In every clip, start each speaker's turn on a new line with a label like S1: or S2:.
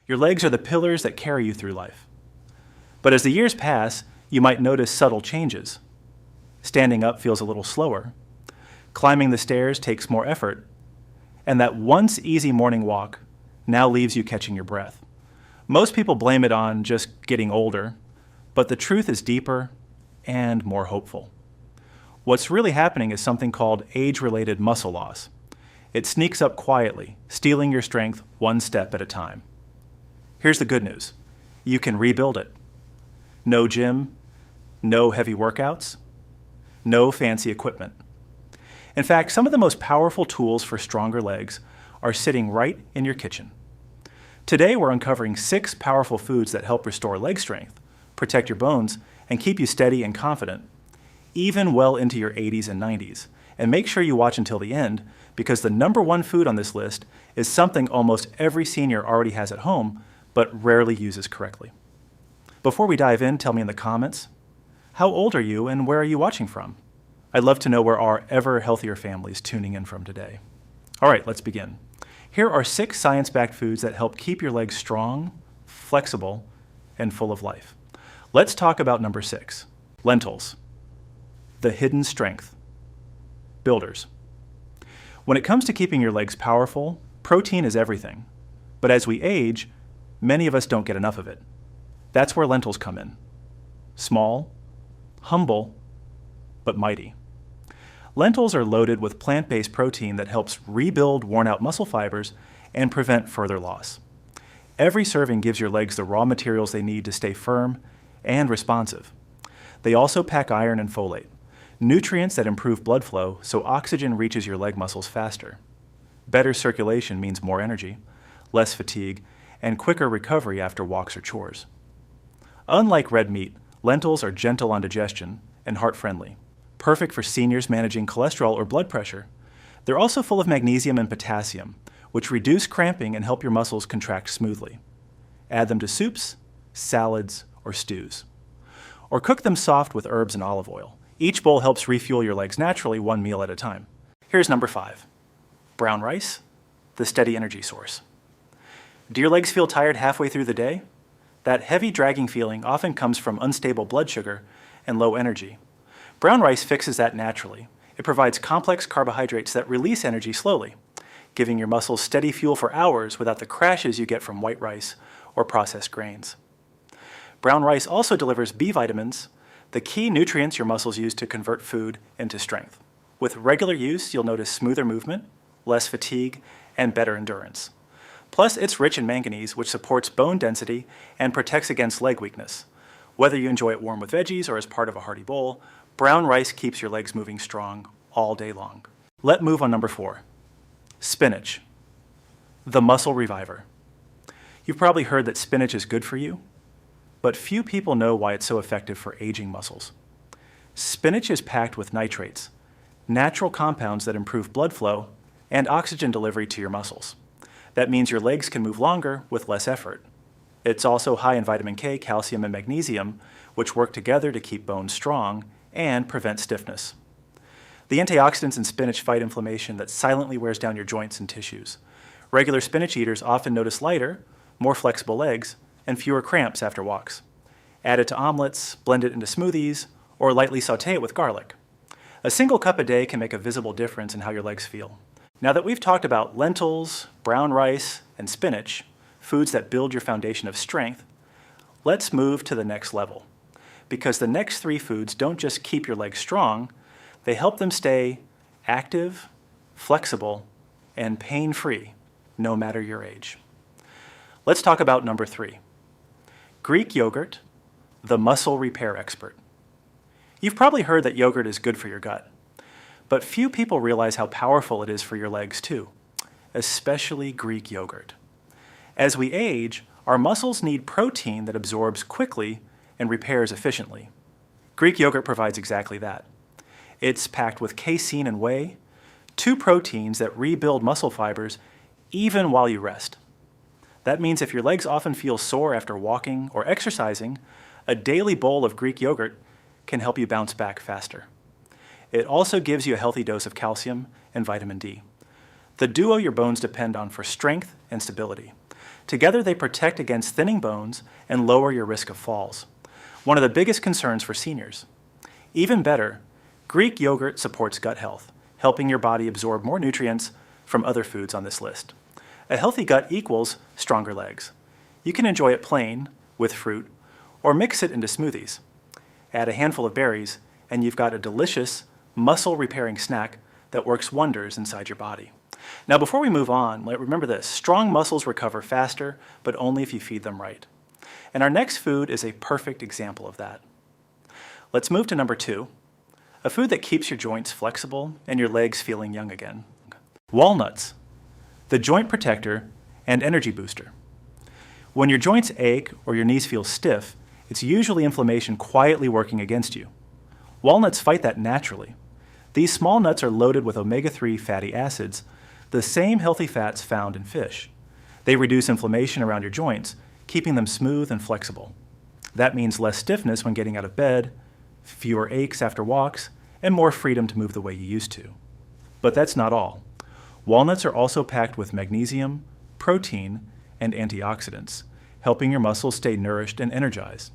S1: Your legs are the pillars that carry you through life. But as the years pass, you might notice subtle changes. Standing up feels a little slower. Climbing the stairs takes more effort. And that once easy morning walk now leaves you catching your breath. Most people blame it on just getting older, but the truth is deeper and more hopeful. What's really happening is something called age-related muscle loss. It sneaks up quietly, stealing your strength one step at a time. Here's the good news. You can rebuild it. No gym, no heavy workouts, no fancy equipment. In fact, some of the most powerful tools for stronger legs are sitting right in your kitchen. Today, we're uncovering 6 powerful foods that help restore leg strength, protect your bones, and keep you steady and confident, even well into your 80s and 90s. And make sure you watch until the end, because the #1 food on this list is something almost every senior already has at home, but rarely uses correctly. Before we dive in, tell me in the comments, how old are you and where are you watching from? I'd love to know where our ever healthier families tuning in from today. All right, let's begin. Here are 6 science-backed foods that help keep your legs strong, flexible, and full of life. Let's talk about number 6, lentils, the hidden strength. Builders. When it comes to keeping your legs powerful, protein is everything. But as we age, many of us don't get enough of it. That's where lentils come in. Small, humble, but mighty. Lentils are loaded with plant-based protein that helps rebuild worn-out muscle fibers and prevent further loss. Every serving gives your legs the raw materials they need to stay firm and responsive. They also pack iron and folate, nutrients that improve blood flow so oxygen reaches your leg muscles faster. Better circulation means more energy, less fatigue, and quicker recovery after walks or chores. Unlike red meat, lentils are gentle on digestion and heart-friendly, perfect for seniors managing cholesterol or blood pressure. They're also full of magnesium and potassium, which reduce cramping and help your muscles contract smoothly. Add them to soups, salads, or stews. Or cook them soft with herbs and olive oil. Each bowl helps refuel your legs naturally, one meal at a time. Here's number 5, brown rice, the steady energy source. Do your legs feel tired halfway through the day? That heavy dragging feeling often comes from unstable blood sugar and low energy. Brown rice fixes that naturally. It provides complex carbohydrates that release energy slowly, giving your muscles steady fuel for hours without the crashes you get from white rice or processed grains. Brown rice also delivers B vitamins, the key nutrients your muscles use to convert food into strength. With regular use, you'll notice smoother movement, less fatigue, and better endurance. Plus, it's rich in manganese, which supports bone density and protects against leg weakness. Whether you enjoy it warm with veggies or as part of a hearty bowl, brown rice keeps your legs moving strong all day long. Let's move on number 4, spinach, the muscle reviver. You've probably heard that spinach is good for you, but few people know why it's so effective for aging muscles. Spinach is packed with nitrates, natural compounds that improve blood flow and oxygen delivery to your muscles. That means your legs can move longer with less effort. It's also high in vitamin K, calcium, and magnesium, which work together to keep bones strong and prevent stiffness. The antioxidants in spinach fight inflammation that silently wears down your joints and tissues. Regular spinach eaters often notice lighter, more flexible legs, and fewer cramps after walks. Add it to omelets, blend it into smoothies, or lightly saute it with garlic. A single cup a day can make a visible difference in how your legs feel. Now that we've talked about lentils, brown rice, and spinach, foods that build your foundation of strength, let's move to the next level. Because the next 3 foods don't just keep your legs strong, they help them stay active, flexible, and pain-free, no matter your age. Let's talk about number 3, Greek yogurt, the muscle repair expert. You've probably heard that yogurt is good for your gut, but few people realize how powerful it is for your legs too, especially Greek yogurt. As we age, our muscles need protein that absorbs quickly and repairs efficiently. Greek yogurt provides exactly that. It's packed with casein and whey, 2 proteins that rebuild muscle fibers even while you rest. That means if your legs often feel sore after walking or exercising, a daily bowl of Greek yogurt can help you bounce back faster. It also gives you a healthy dose of calcium and vitamin D, the duo your bones depend on for strength and stability. Together they protect against thinning bones and lower your risk of falls. One of the biggest concerns for seniors. Even better, Greek yogurt supports gut health, helping your body absorb more nutrients from other foods on this list. A healthy gut equals stronger legs. You can enjoy it plain, with fruit, or mix it into smoothies. Add a handful of berries, and you've got a delicious, muscle-repairing snack that works wonders inside your body. Now, before we move on, remember this: strong muscles recover faster, but only if you feed them right. And our next food is a perfect example of that. Let's move to number 2, a food that keeps your joints flexible and your legs feeling young again. Walnuts, the joint protector and energy booster. When your joints ache or your knees feel stiff, it's usually inflammation quietly working against you. Walnuts fight that naturally. These small nuts are loaded with omega-3 fatty acids, the same healthy fats found in fish. They reduce inflammation around your joints, keeping them smooth and flexible. That means less stiffness when getting out of bed, fewer aches after walks, and more freedom to move the way you used to. But that's not all. Walnuts are also packed with magnesium, protein, and antioxidants, helping your muscles stay nourished and energized.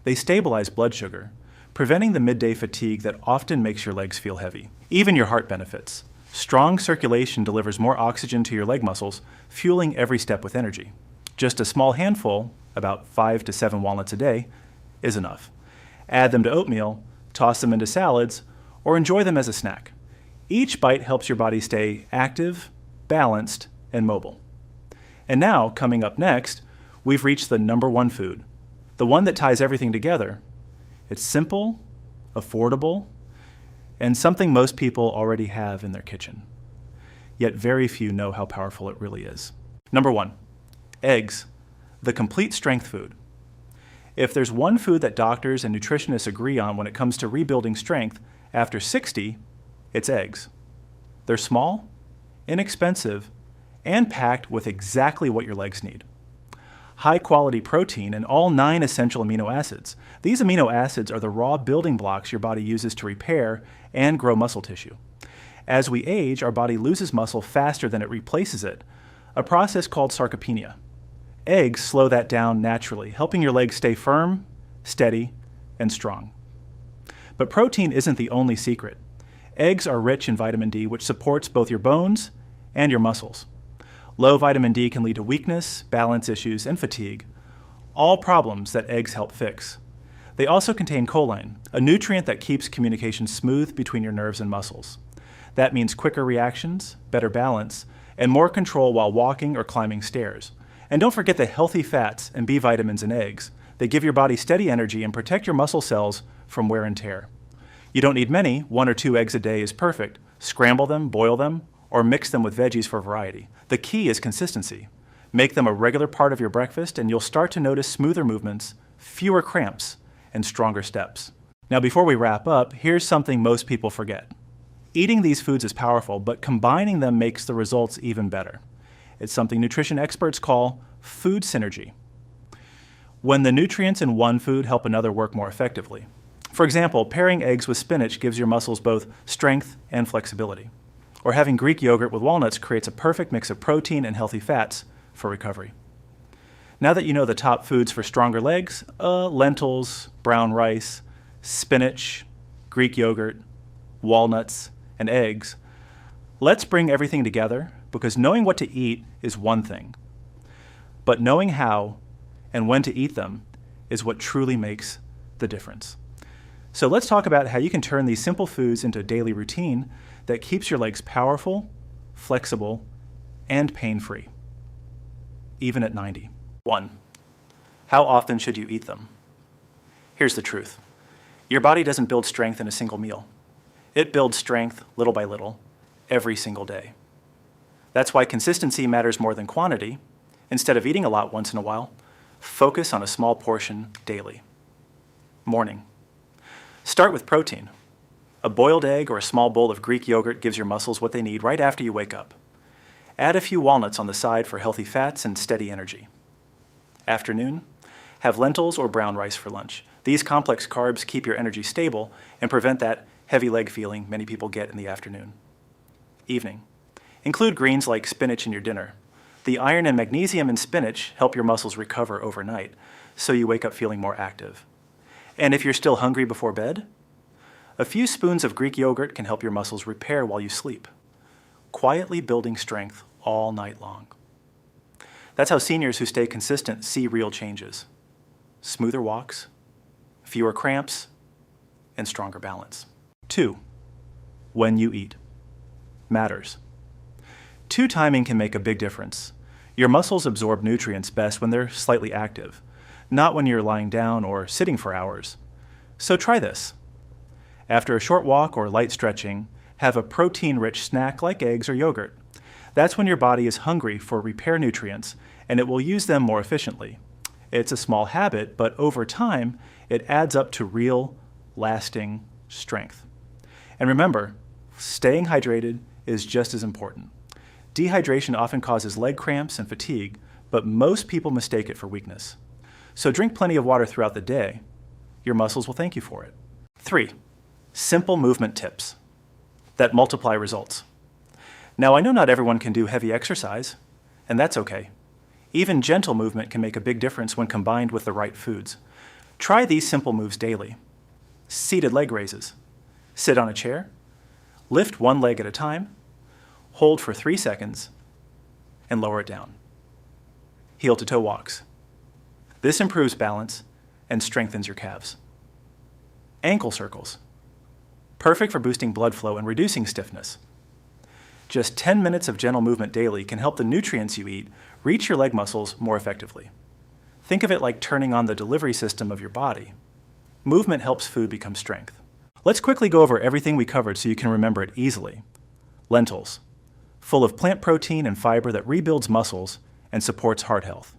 S1: They stabilize blood sugar, preventing the midday fatigue that often makes your legs feel heavy. Even your heart benefits. Strong circulation delivers more oxygen to your leg muscles, fueling every step with energy. Just a small handful, about 5 to 7 walnuts a day, is enough. Add them to oatmeal, toss them into salads, or enjoy them as a snack. Each bite helps your body stay active, balanced, and mobile. And now, coming up next, we've reached the number 1 food, the one that ties everything together. It's simple, affordable, and something most people already have in their kitchen. Yet very few know how powerful it really is. Number 1, eggs, the complete strength food. If there's one food that doctors and nutritionists agree on when it comes to rebuilding strength after 60, it's eggs. They're small, inexpensive, and packed with exactly what your legs need. High-quality protein and all 9 essential amino acids. These amino acids are the raw building blocks your body uses to repair and grow muscle tissue. As we age, our body loses muscle faster than it replaces it, a process called sarcopenia. Eggs slow that down naturally, helping your legs stay firm, steady, and strong. But protein isn't the only secret. Eggs are rich in vitamin D, which supports both your bones and your muscles. Low vitamin D can lead to weakness, balance issues, and fatigue, all problems that eggs help fix. They also contain choline, a nutrient that keeps communication smooth between your nerves and muscles. That means quicker reactions, better balance, and more control while walking or climbing stairs. And don't forget the healthy fats and B vitamins in eggs. They give your body steady energy and protect your muscle cells from wear and tear. You don't need many, 1 or 2 eggs a day is perfect. Scramble them, boil them, or mix them with veggies for variety. The key is consistency. Make them a regular part of your breakfast and you'll start to notice smoother movements, fewer cramps, and stronger steps. Now before we wrap up, here's something most people forget. Eating these foods is powerful, but combining them makes the results even better. It's something nutrition experts call food synergy. When the nutrients in one food help another work more effectively. For example, pairing eggs with spinach gives your muscles both strength and flexibility. Or having Greek yogurt with walnuts creates a perfect mix of protein and healthy fats for recovery. Now that you know the top foods for stronger legs, lentils, brown rice, spinach, Greek yogurt, walnuts, and eggs, let's bring everything together, because knowing what to eat is one thing, but knowing how and when to eat them is what truly makes the difference. So let's talk about how you can turn these simple foods into a daily routine that keeps your legs powerful, flexible, and pain-free, even at 90. 1. How often should you eat them? Here's the truth. Your body doesn't build strength in a single meal. It builds strength little by little, every single day. That's why consistency matters more than quantity. Instead of eating a lot once in a while, focus on a small portion daily. Morning. Start with protein. A boiled egg or a small bowl of Greek yogurt gives your muscles what they need right after you wake up. Add a few walnuts on the side for healthy fats and steady energy. Afternoon. Have lentils or brown rice for lunch. These complex carbs keep your energy stable and prevent that heavy leg feeling many people get in the afternoon. Evening. Include greens like spinach in your dinner. The iron and magnesium in spinach help your muscles recover overnight, so you wake up feeling more active. And if you're still hungry before bed, a few spoons of Greek yogurt can help your muscles repair while you sleep, quietly building strength all night long. That's how seniors who stay consistent see real changes. Smoother walks, fewer cramps, and stronger balance. 2. When you eat. Matters. 2 timing can make a big difference. Your muscles absorb nutrients best when they're slightly active, not when you're lying down or sitting for hours. So try this. After a short walk or light stretching, have a protein-rich snack like eggs or yogurt. That's when your body is hungry for repair nutrients, and it will use them more efficiently. It's a small habit, but over time, it adds up to real, lasting strength. And remember, staying hydrated is just as important. Dehydration often causes leg cramps and fatigue, but most people mistake it for weakness. So drink plenty of water throughout the day. Your muscles will thank you for it. 3. Simple movement tips that multiply results. Now, I know not everyone can do heavy exercise, and that's okay. Even gentle movement can make a big difference when combined with the right foods. Try these simple moves daily. Seated leg raises. Sit on a chair, lift one leg at a time, hold for 3 seconds, and lower it down. Heel-to-toe walks. This improves balance and strengthens your calves. Ankle circles. Perfect for boosting blood flow and reducing stiffness. Just 10 minutes of gentle movement daily can help the nutrients you eat reach your leg muscles more effectively. Think of it like turning on the delivery system of your body. Movement helps food become strength. Let's quickly go over everything we covered so you can remember it easily. Lentils, full of plant protein and fiber that rebuilds muscles and supports heart health.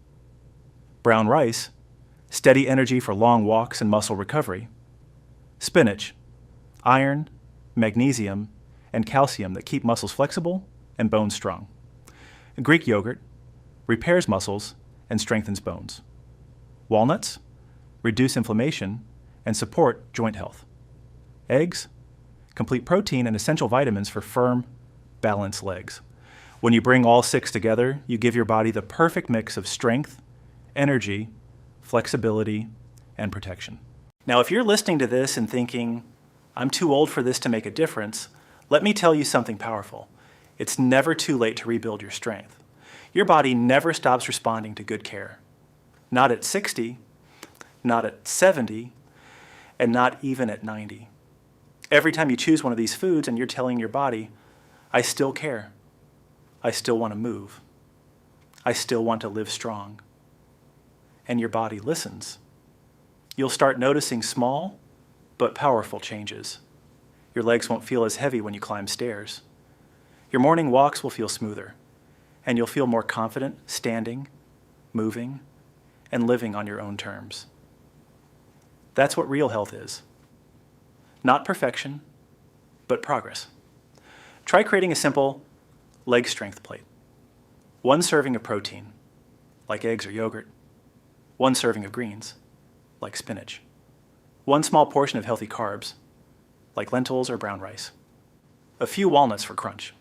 S1: Brown rice, steady energy for long walks and muscle recovery. Spinach, iron, magnesium, and calcium that keep muscles flexible and bones strong. Greek yogurt repairs muscles and strengthens bones. Walnuts reduce inflammation and support joint health. Eggs, complete protein and essential vitamins for firm, balanced legs. When you bring all 6 together, you give your body the perfect mix of strength, energy, flexibility, and protection. Now, if you're listening to this and thinking, I'm too old for this to make a difference, let me tell you something powerful. It's never too late to rebuild your strength. Your body never stops responding to good care. Not at 60, not at 70, and not even at 90. Every time you choose one of these foods and you're telling your body, I still care. I still want to move. I still want to live strong. And your body listens. You'll start noticing small but powerful changes. Your legs won't feel as heavy when you climb stairs. Your morning walks will feel smoother, and you'll feel more confident standing, moving, and living on your own terms. That's what real health is. Not perfection, but progress. Try creating a simple leg strength plate. 1 serving of protein, like eggs or yogurt. 1 serving of greens, like spinach. 1 small portion of healthy carbs, like lentils or brown rice. A few walnuts for crunch.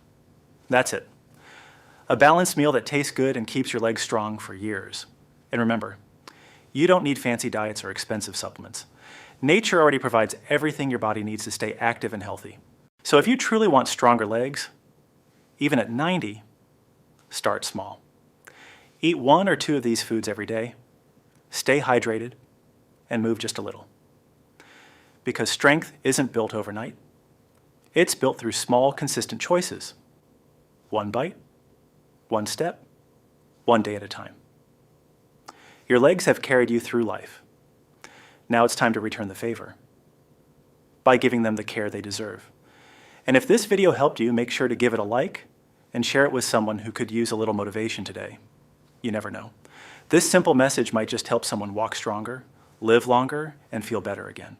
S1: That's it. A balanced meal that tastes good and keeps your legs strong for years. And remember, you don't need fancy diets or expensive supplements. Nature already provides everything your body needs to stay active and healthy. So if you truly want stronger legs, even at 90, start small. Eat 1 or 2 of these foods every day, stay hydrated, and move just a little. Because strength isn't built overnight. It's built through small, consistent choices. 1 bite, 1 step, 1 day at a time. Your legs have carried you through life. Now it's time to return the favor by giving them the care they deserve. And if this video helped you, make sure to give it a like and share it with someone who could use a little motivation today. You never know. This simple message might just help someone walk stronger, live longer, and feel better again.